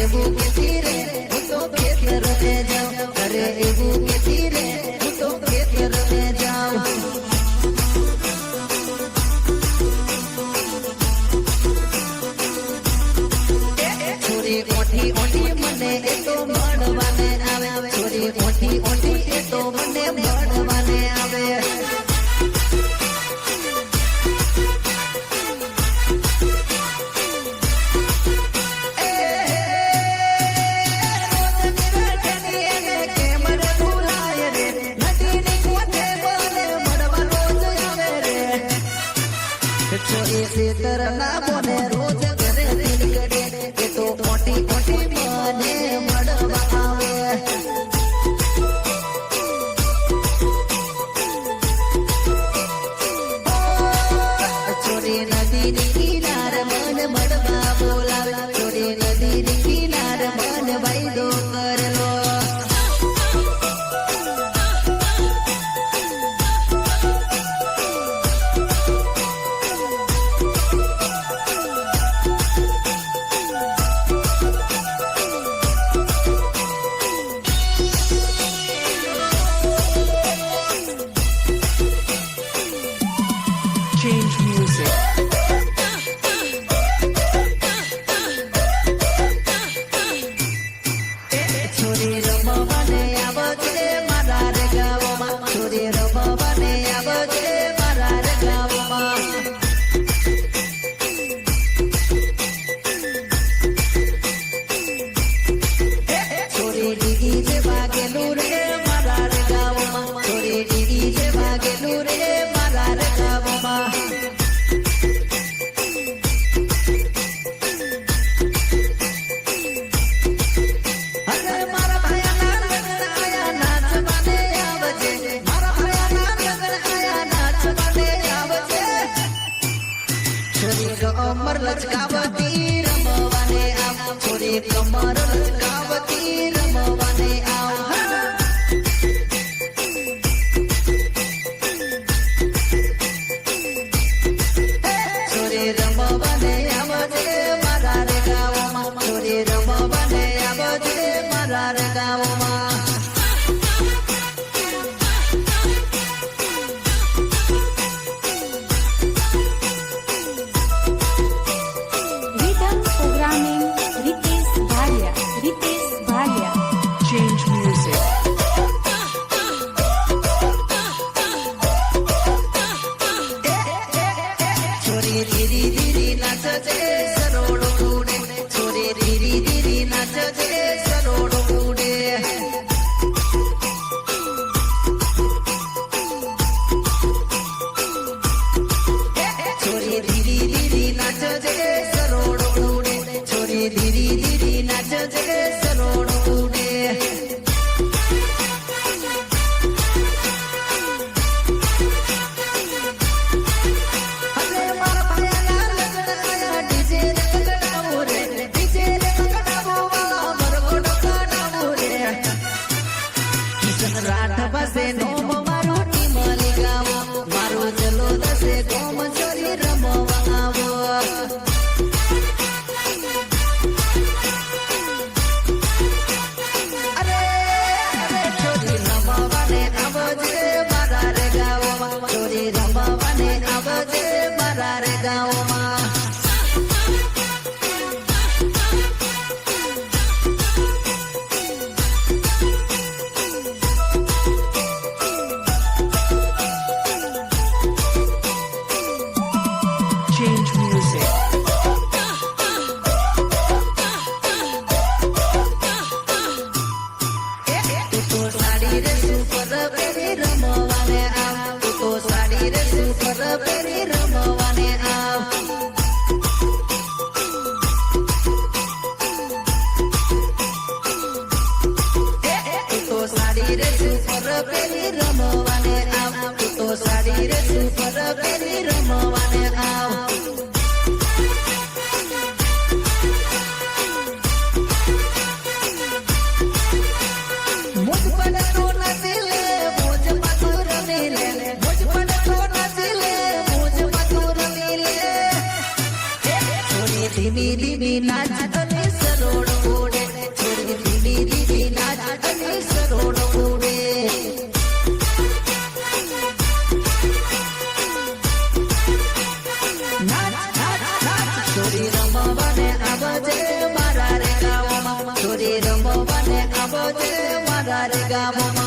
એવું કેતી રે હું તો ખેતર મે જાઉં અરે એવું કેતી રે હું તો ખેતર મે જાઉં છોરી ઓઠી ઓઠી મને એ તો મળવાને આવે છોરી ઓઠી ઓઠી એ તો મને મળવાને આવે ખેતર ના બોને રોજ ઘરે દિલ કરે એ તો મોટી મોટી મને મળવા આવે છોડી નદી ની કિનાર મન મળવા બોલાવે છોડી નદી ની કિનાર મન વાયદો કરેલો Change music. છોરી રમવાને આવજે મારા રે ગામમાં છોરી રમવાને આવજે મારા રે ગામમાં છોરી ડીગી જે વાગેલું રે મારા રે ગામમાં છોરી ડીગી જે વાગેલું રે મારા રે ગામમાં કમર લચકાવતી રમવાને આવ છોરી કમર લચકાવતી રમવાને આવ છોરી રમવાને આવજે મારા રે ગામમાં છોરી રમવાને આવજે મારા રે ગામમાં Change music. છોરી ધીરી ધીરી નાચજે સરોડો ઉડે છોરી ધીરી ધીરી નાચજે સરોડો ઉડે છોરી ધીરી ધીરી નાચજે સરોડો ઉડે છોરી ધીરી ધીરી નાચજે સરોડો ઉડે રાઠ બસે નોમ મારું ટીમલી ગાવો મારો ચલો દસે ગોમ ચોરી રમવા આવો અરે છોરી રમવાને આવજે મારા રે ગાવમાં છોરી રમવાને આવજે મારા રે ગાવમાં Change music. તું તો સાડી રે સુપર પહેરી રમવાને આવ તું તો સાડી રે સુપર પહેરી રમવાને આવ તું તો સાડી રે સુપર પહેરી રમવાને આવ તું તો સાડી રે સુપર પહેરી રમવાને આવ મુજ પર તો નથી લે મુજ મધુર મિલે મુજ પર તો નથી લે મુજ મધુર મિલે છોરી ધીમી ધીમી નાચ તને સરોડ ઓડે ગામમાં